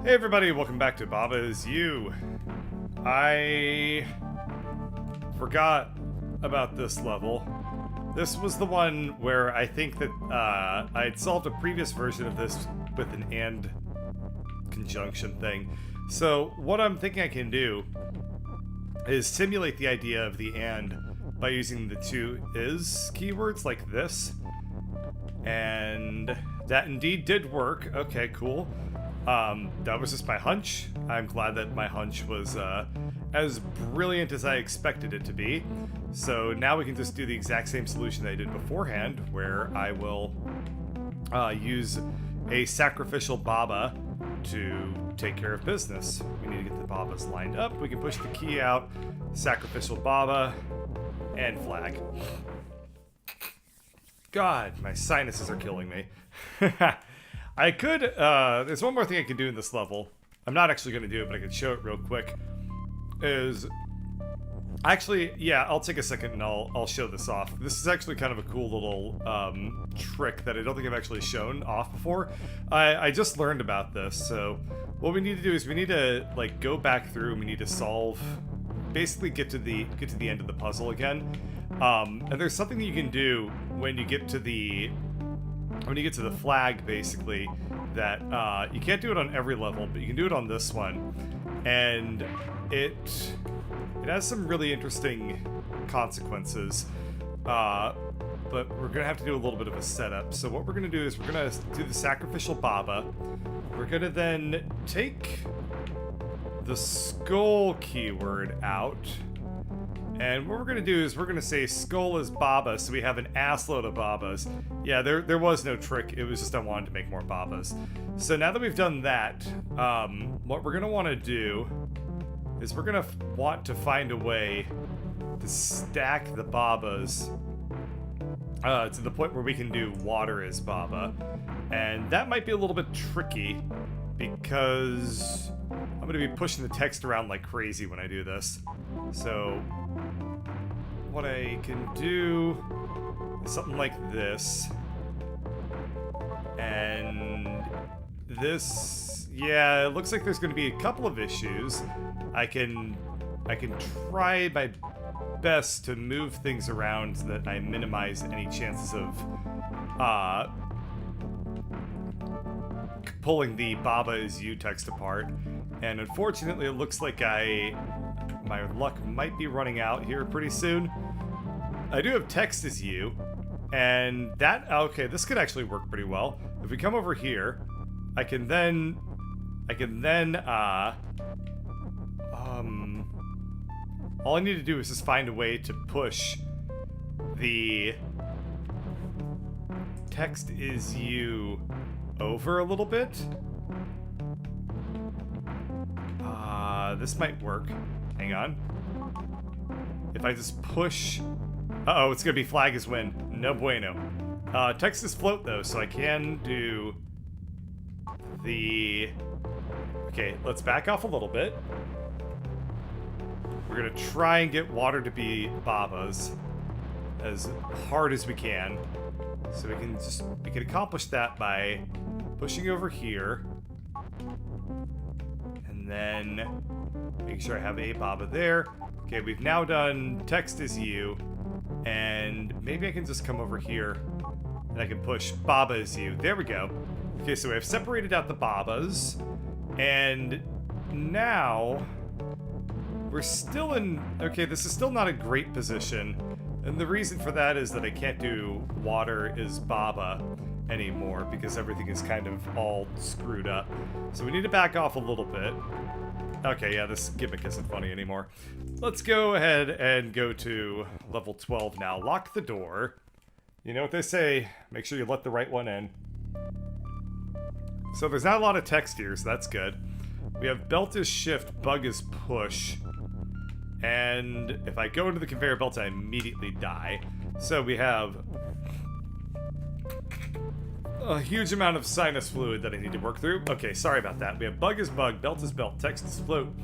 Hey everybody, welcome back to Baba Is You. I forgot about this level. This was the one where I think that I had solved a previous version of this with an AND conjunction thing. So what I'm thinking I can do is simulate the idea of the AND by using the two is keywords like this. And that indeed did work. Okay, cool. That was just my hunch. I'm glad that my hunch was as brilliant as I expected it to be. So now we can just do the exact same solution that I did beforehand, where I will use a sacrificial Baba to take care of business. We need to get the Babas lined up. We can push the key out, sacrificial Baba, and flag. God, my sinuses are killing me. I could, there's one more thing I can do in this level. I'm not actually going to do it, but I can show it real quick. Actually, yeah, I'll take a second and I'll show this off. This is actually kind of a cool little trick that I don't think I've actually shown off before. I just learned about this, so what we need to do is we need to like go back through and we need to solve, basically get to the end of the puzzle again. And there's something that you can do when you get to the flag, basically, that you can't do it on every level, but you can do it on this one, and it has some really interesting consequences, but we're gonna have to do a little bit of a setup. So what we're gonna do is we're gonna do the sacrificial Baba. We're gonna then take the skull keyword out. And what we're going to do is we're going to say skull is Baba, so we have an assload of Babas. Yeah, there was no trick. It was just I wanted to make more Babas. So now that we've done that, what we're going to want to do is we're going to want to find a way to stack the Babas to the point where we can do water is Baba. And that might be a little bit tricky because I'm going to be pushing the text around like crazy when I do this. So what I can do is something like this. And this, yeah, it looks like there's going to be a couple of issues. I can try my best to move things around so that I minimize any chances of pulling the Baba is You text apart. And unfortunately, it looks like my luck might be running out here pretty soon. I do have text as you, and that, okay, this could actually work pretty well. If we come over here, I can then, all I need to do is just find a way to push the text is you over a little bit. This might work. Hang on. If I just push... Uh-oh, it's gonna be flag is win. No bueno. Text is float, though, so I can do the... Okay, let's back off a little bit. We're gonna try and get water to be Babas as hard as we can. So we can accomplish that by pushing over here. And then make sure I have a Baba there. Okay, we've now done text is you. And maybe I can just come over here and I can push Baba is you. There we go. Okay, so we have separated out the Babas. And now we're still in... Okay, this is still not a great position. And the reason for that is that I can't do water is Baba anymore because everything is kind of all screwed up. So we need to back off a little bit. Okay, yeah, this gimmick isn't funny anymore. Let's go ahead and go to level 12 now. Lock the door. You know what they say, make sure you let the right one in. So there's not a lot of text here, so that's good. We have belt is shift, bug is push. And if I go into the conveyor belt, I immediately die. So we have a huge amount of sinus fluid that I need to work through. Okay, sorry about that. We have bug is bug, belt is belt, text is float,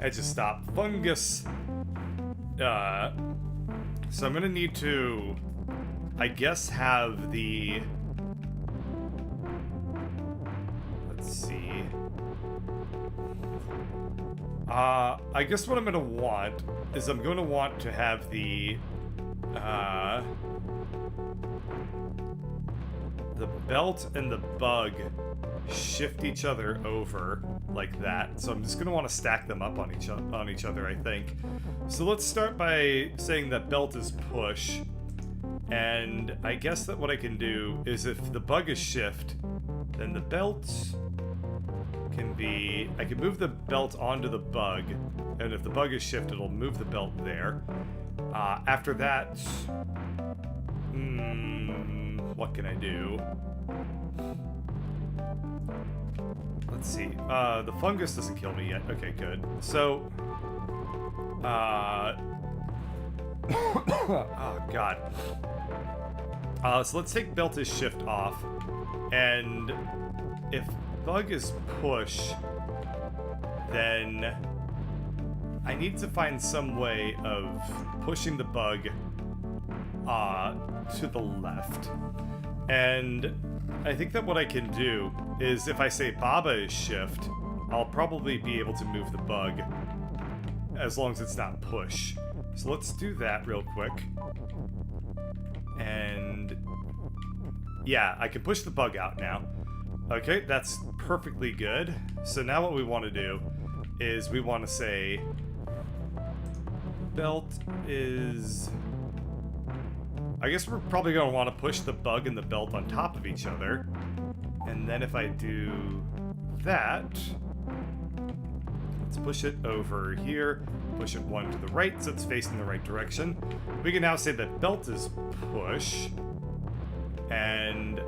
edge is stop, fungus. So I'm gonna need to, I guess, have the, let's see. I guess what I'm gonna want is I'm gonna want to have the belt and the bug shift each other over like that. So I'm just gonna want to stack them up on each other, I think. So let's start by saying that belt is push. And I guess that what I can do is if the bug is shift, then the belt can be... I can move the belt onto the bug, and if the bug is shift, it'll move the belt there. After that... what can I do? Let's see. The fungus doesn't kill me yet. Okay, good. So... oh, God. So let's take belt is shift off, and if bug is push, then I need to find some way of pushing the bug to the left. And I think that what I can do is if I say Baba is shift, I'll probably be able to move the bug as long as it's not push. So let's do that real quick. And yeah, I can push the bug out now. Okay, that's perfectly good. So now what we want to do is we want to say belt is... I guess we're probably going to want to push the bug and the belt on top of each other. And then if I do that, let's push it over here, push it one to the right so it's facing the right direction. We can now say that belt is push, and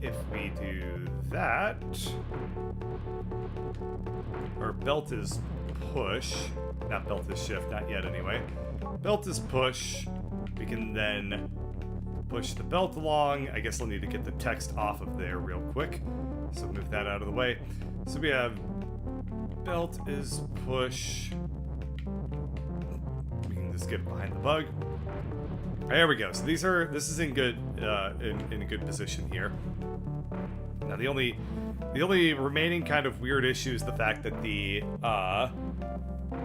if we do that, or belt is push, not belt is shift, not yet anyway. Belt is push, we can then push the belt along. I guess I'll need to get the text off of there real quick, so move that out of the way. So we have belt is push. We can just get behind the bug. There we go. So this is in good in a good position here. Now the only remaining kind of weird issue is the fact that the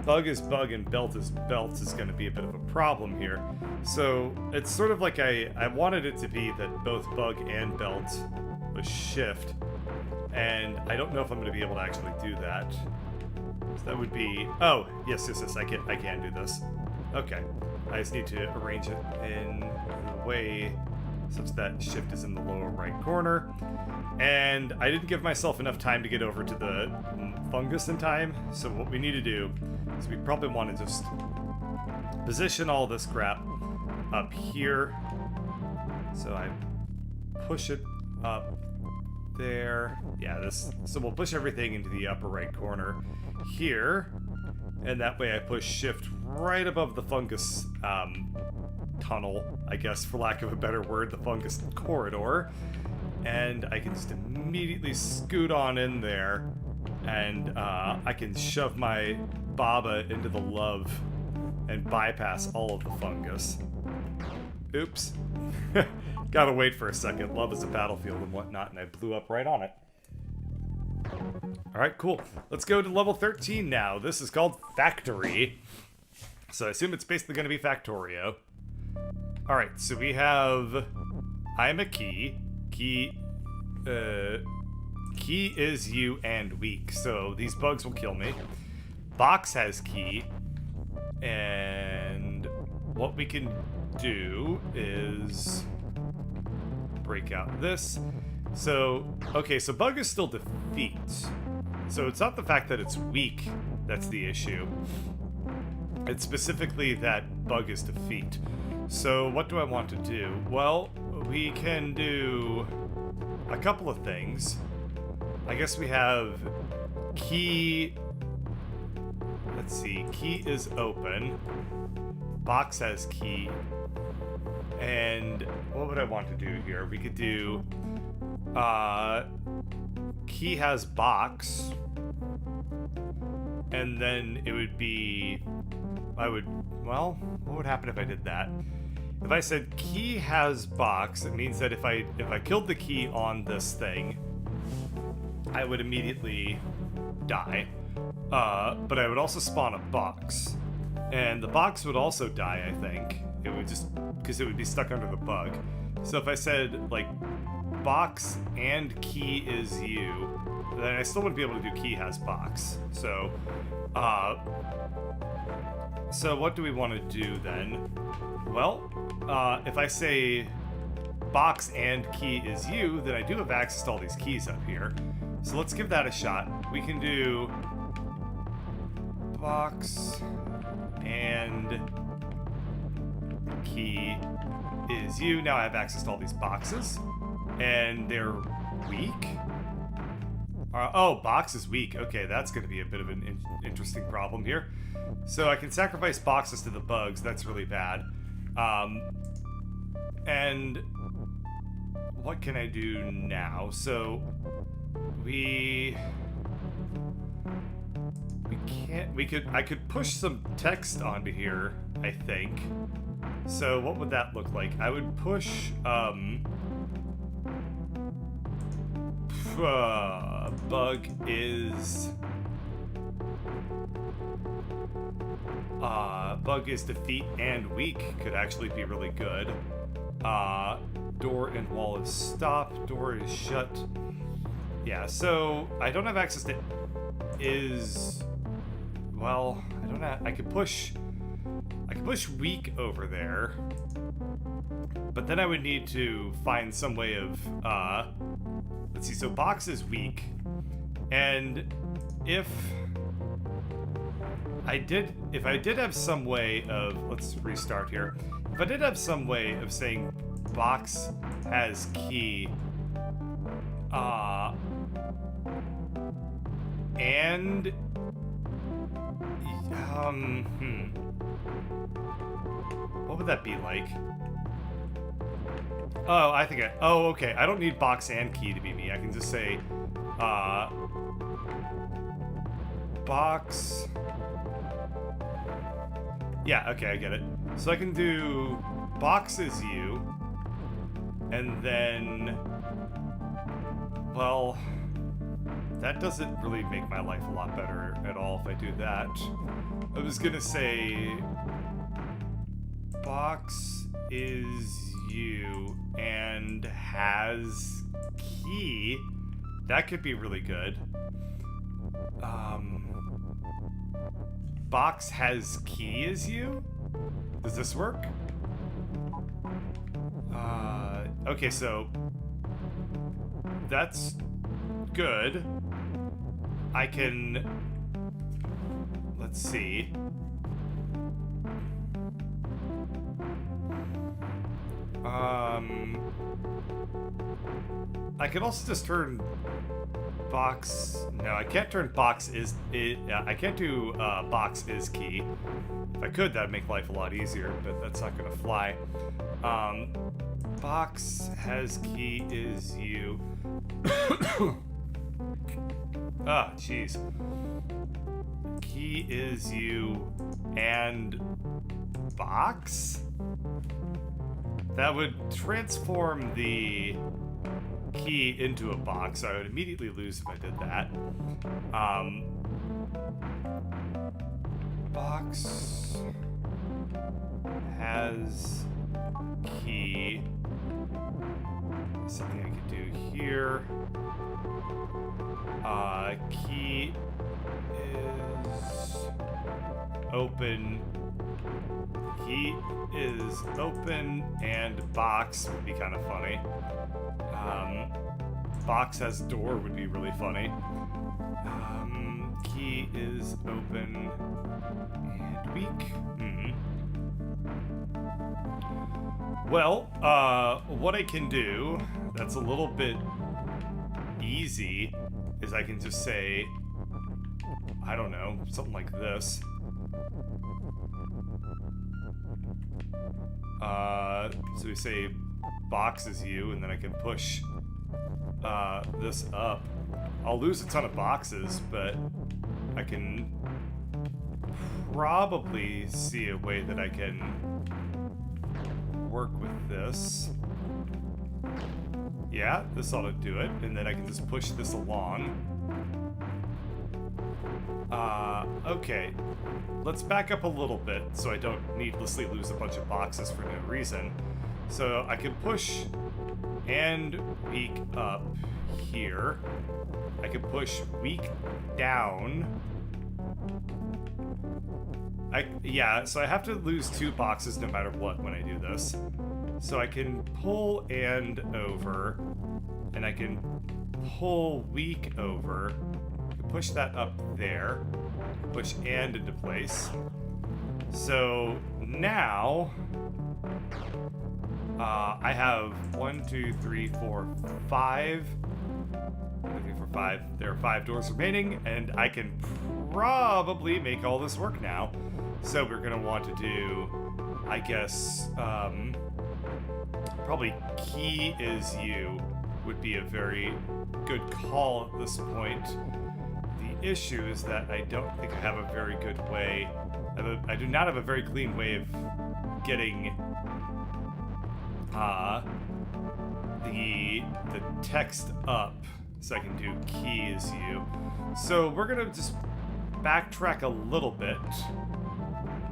bug is bug and belt is going to be a bit of a problem here. So it's sort of like I wanted it to be that both bug and belt was shift, and I don't know if I'm going to be able to actually do that. So that would be... Oh, yes, I can do this. Okay. I just need to arrange it in a way such that shift is in the lower right corner. And I didn't give myself enough time to get over to the fungus in time, so what we need to do is we probably want to just position all this crap up here. So I push it up there. Yeah, so we'll push everything into the upper right corner here, and that way I push shift right above the fungus tunnel, I guess, for lack of a better word, the fungus corridor, and I can just immediately scoot on in there, and I can shove my Baba into the love and bypass all of the fungus. Oops. Gotta wait for a second. Love is a battlefield and whatnot, and I blew up right on it. Alright, cool. Let's go to level 13 now. This is called Factory. So I assume it's basically going to be Factorio. Alright, so we have... I'm a key. Key is you and weak, so these bugs will kill me. Box has key. And what we can do is... break out this. So, okay, so bug is still defeat. So it's not the fact that it's weak that's the issue. It's specifically that bug is defeat. So what do I want to do? Well, we can do a couple of things. I guess we have key... Let's see, key is open. Box has key. And what would I want to do here? We could do... key has box. And then it would be... Well, what would happen if I did that? If I said key has box, it means that if I killed the key on this thing, I would immediately die. But I would also spawn a box. And the box would also die, I think. It would just, because it would be stuck under the bug. So if I said, like, box and key is you, then I still wouldn't be able to do key has box. So, so what do we want to do then? Well, if I say box and key is you, then I do have access to all these keys up here. So let's give that a shot. We can do box and key is you. Now I have access to all these boxes, and they're weak. Oh, box is weak. Okay, that's going to be a bit of an interesting problem here. So I can sacrifice boxes to the bugs. That's really bad. And what can I do now? So I could push some text onto here, I think. So what would that look like? I would push bug is defeat and weak could actually be really good. Door and wall is stop, door is shut. Yeah, so I don't have access to well, I don't have, I could push weak over there, but then I would need to find some way of let's see, so box is weak, and if I did have some way of, let's restart here, if I did have some way of saying box has key and what would that be like? Oh, okay, I don't need box and key to be me. I can just say box. Yeah, okay, I get it. So I can do box is you, and then, well, that doesn't really make my life a lot better at all if I do that. I was gonna say box is you and has key. That could be really good. Box has key is you? Does this work? Okay, so that's good. I can, let's see. I can also just turn box. No, I can't turn box is. I can't do box is key. If I could, that'd make life a lot easier, but that's not gonna fly. Box has key is you. Ah, jeez. Key is you and box? That would transform the key into a box, so I would immediately lose if I did that. Box has key. Something I could do here. Key is open. Key is open, and box would be kind of funny. Box has door would be really funny. Key is open and weak. Well, what I can do that's a little bit easy is I can just say, I don't know, something like this. So we say box is you, and then I can push this up. I'll lose a ton of boxes, but I can probably see a way that I can work with this. Yeah, this ought to do it, and then I can just push this along. Okay. Let's back up a little bit so I don't needlessly lose a bunch of boxes for no reason. So I can push and weak up here. I can push weak down. Yeah, so I have to lose 2 boxes no matter what when I do this. So I can pull and over, and I can pull weak over. I can push that up there, push and into place. So now I have 1, 2, 3, 4, 5. 1, 2, 3, 4, 5. There are 5 doors remaining, and I can probably make all this work now. So we're gonna want to do, I guess, probably key is you would be a very good call at this point. The issue is that I don't think I have a very good way. I do not have a very clean way of getting the text up so I can do key is you. So we're gonna just backtrack a little bit,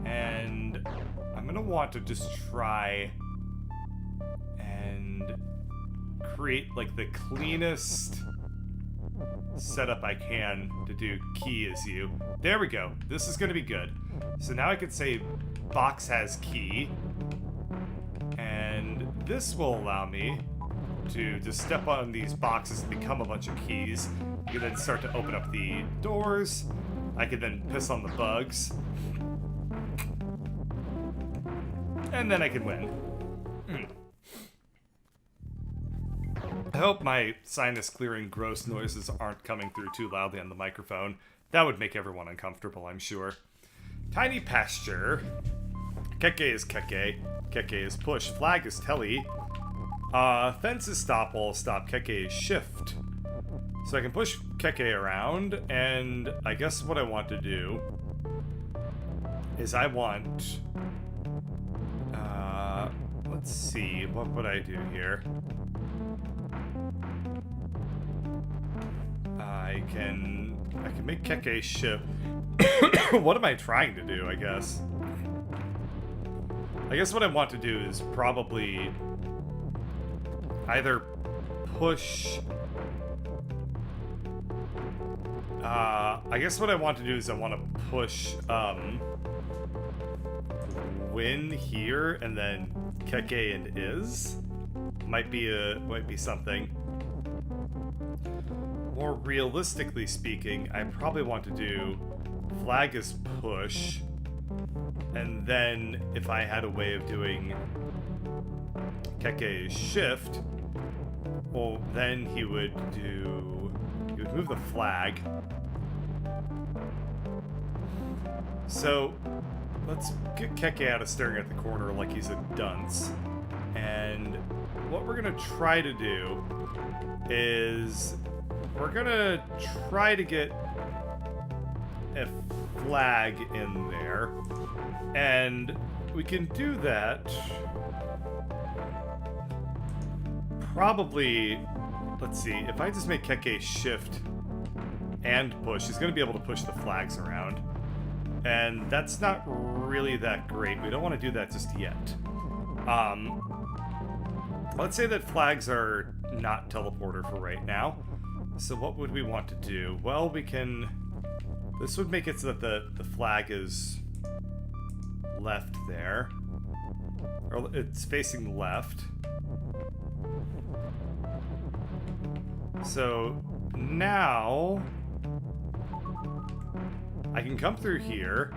and I'm gonna want to just try and create like the cleanest setup I can to do key is you. There we go. This is gonna be good. So now I can say box has key, and this will allow me to just step on these boxes and become a bunch of keys. You can then start to open up the doors. I can then piss on the bugs. And then I can win. I hope my sinus clearing gross noises aren't coming through too loudly on the microphone. That would make everyone uncomfortable, I'm sure. Tiny pasture. Keke is Keke. Keke is push. Flag is telly. Fence is stop. Wall stop. Keke is shift. So I can push Keke around, and I guess what I want to do is I want... let's see, what would I do here? I can make Keke shift. What am I trying to do, I guess? I guess what I want to do is probably either push... I guess what I want to do is I want to push, win here and then Keke and is. Might be something. More realistically speaking, I probably want to do flag is push, and then if I had a way of doing Keke is shift, well, then he would move the flag. So let's get Keke out of staring at the corner like he's a dunce. And what we're gonna try to do is we're gonna try to get a flag in there. And we can do that probably, let's see, if I just make Keke shift and push, he's gonna be able to push the flags around. And that's not really that great. We don't want to do that just yet. Let's say that flags are not teleporter for right now. So what would we want to do? Well, we can... This would make it so that the flag is left there. Or it's facing left. So now... I can come through here.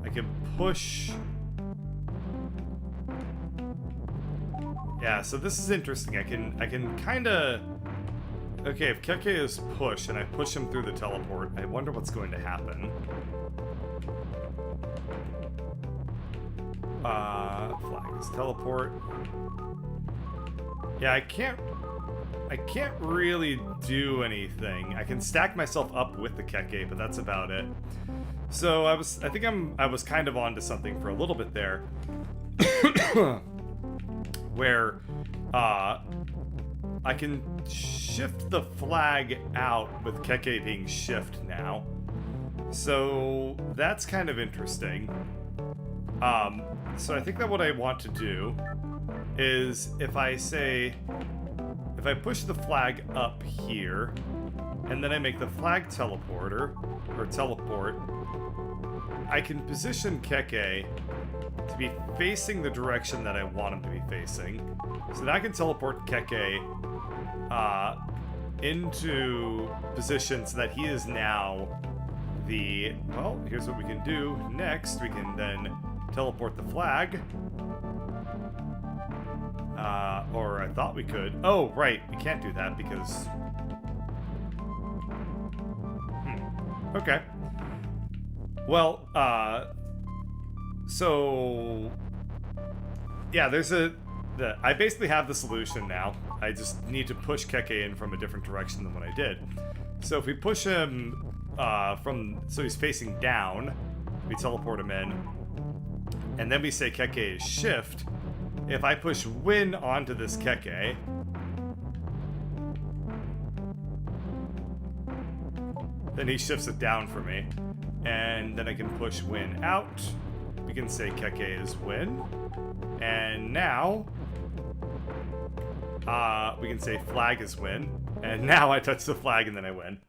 I can push... Yeah, so this is interesting. I can kind of... Okay, if Keke is push and I push him through the teleport, I wonder what's going to happen. Flag is teleport. Yeah, I can't really do anything. I can stack myself up with the Keke, but that's about it. So I was kind of onto something for a little bit there. Where I can shift the flag out with Keke being shift now. So that's kind of interesting. So I think that what I want to do is if I push the flag up here, and then I make the flag teleporter, or teleport, I can position Keke to be facing the direction that I want him to be facing. So now I can teleport Keke into position so that he is now the... Well, here's what we can do. Next, we can then teleport the flag. Or I thought we could. Oh, right. We can't do that because... Okay. Well, so... Yeah, I basically have the solution now. I just need to push Keke in from a different direction than what I did. So if we push him so he's facing down, we teleport him in, and then we say Keke is shift. If I push win onto this Keke, then he shifts it down for me, and then I can push win out. We can say Keke is win, and now we can say flag is win, and now I touch the flag and then I win.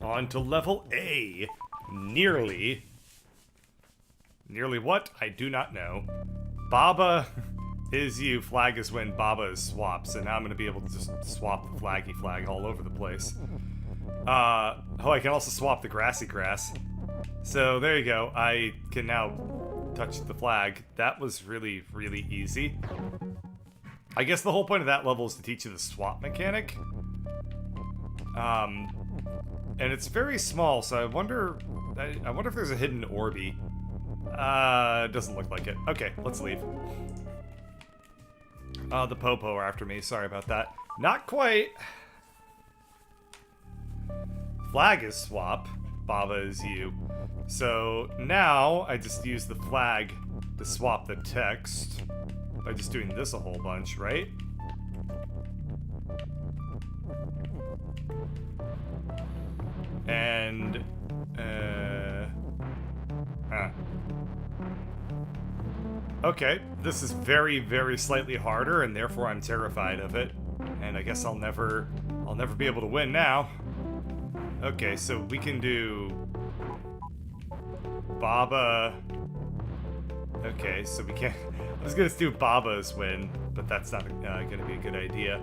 On to level A. Nearly. Nearly what? I do not know. Baba is you, flag is win, Baba is swap. So now I'm going to be able to just swap the flaggy flag all over the place. Oh, I can also swap the grassy grass. So there you go. I can now touch the flag. That was really, really easy. I guess the whole point of that level is to teach you the swap mechanic. And it's very small, so I wonder if there's a hidden Orby. It doesn't look like it. Okay, let's leave. The Popo are after me. Sorry about that. Not quite. Flag is swap. Baba is you. So now I just use the flag to swap the text by just doing this a whole bunch, right? And okay, this is very, very slightly harder, and therefore I'm terrified of it. And I guess I'll never be able to win now. Okay, so we can do Baba. Okay, so we can't. I was gonna do Baba's win, but that's not gonna be a good idea.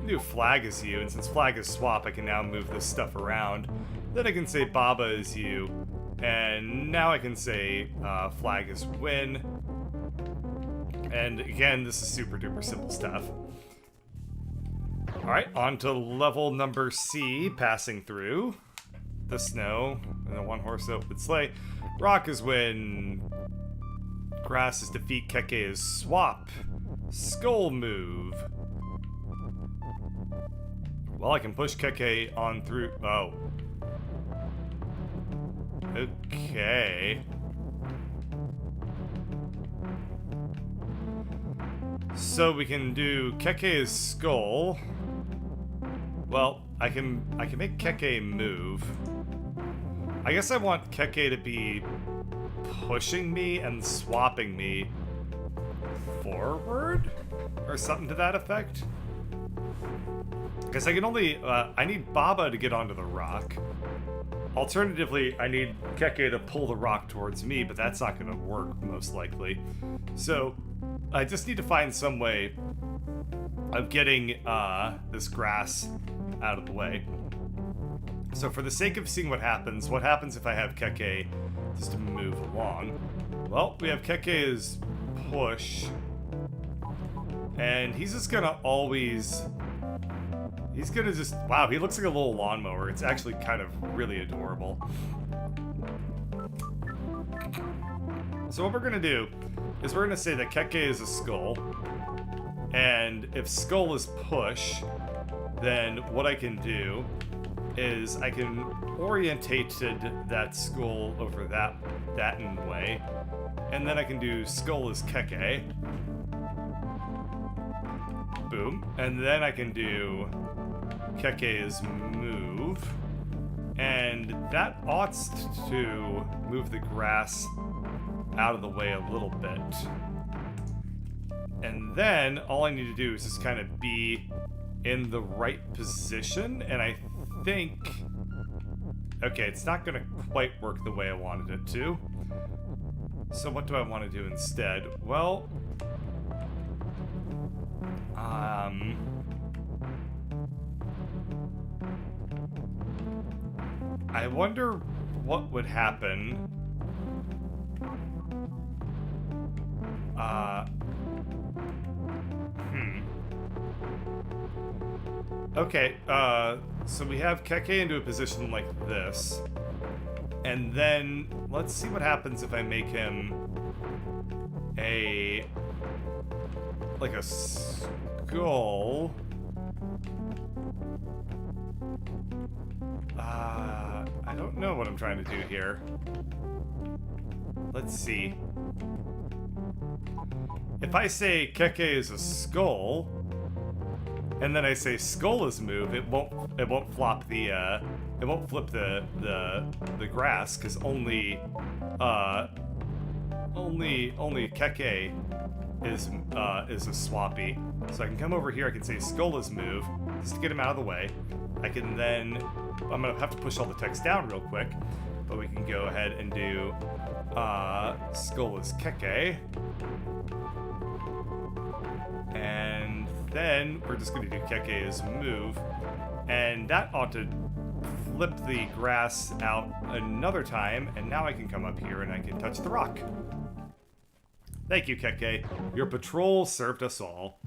New flag is you, and since flag is swap, I can now move this stuff around. Then I can say Baba is you, and now I can say flag is win. And again, this is super duper simple stuff. Alright, on to level number C, passing through the snow and the one horse open sleigh. Rock is win. Grass is defeat. Keke is swap. Skull move. Well, I can push Keke on through. Oh. Okay. So we can do Keke's skull. Well, I can make Keke move. I guess I want Keke to be pushing me and swapping me forward? Or something to that effect? Because I can only... I need Baba to get onto the rock. Alternatively, I need Keke to pull the rock towards me, but that's not going to work, most likely. So, I just need to find some way of getting this grass out of the way. So for the sake of seeing what happens if I have Keke just to move along? Well, we have Keke's push, and he's just gonna always... He's gonna just... Wow, he looks like a little lawnmower. It's actually kind of really adorable. So what we're gonna do is we're gonna say that Keke is a skull, and if skull is push, then what I can do is I can orientate that skull over that in way, and then I can do skull is Keke. boom. And then I can do Keke's move. And that ought to move the grass out of the way a little bit. And then all I need to do is just kind of be in the right position. And I think... Okay, it's not going to quite work the way I wanted it to. So what do I want to do instead? Well... I wonder what would happen. Okay, so we have Keke into a position like this. And then, let's see what happens if I make him like a skull. I don't know what I'm trying to do here. Let's see. If I say Keke is a skull, and then I say skull is move, it won't flop the it won't flip the grass, because only Keke is a swappy. So I can come over here, I can say skull is move, just to get him out of the way. I can then, I'm gonna have to push all the text down real quick, but we can go ahead and do skull is Keke. And then we're just gonna do Keke's move, and that ought to flip the grass out another time, and now I can come up here and I can touch the rock. Thank you, Keke. Your patrol served us all.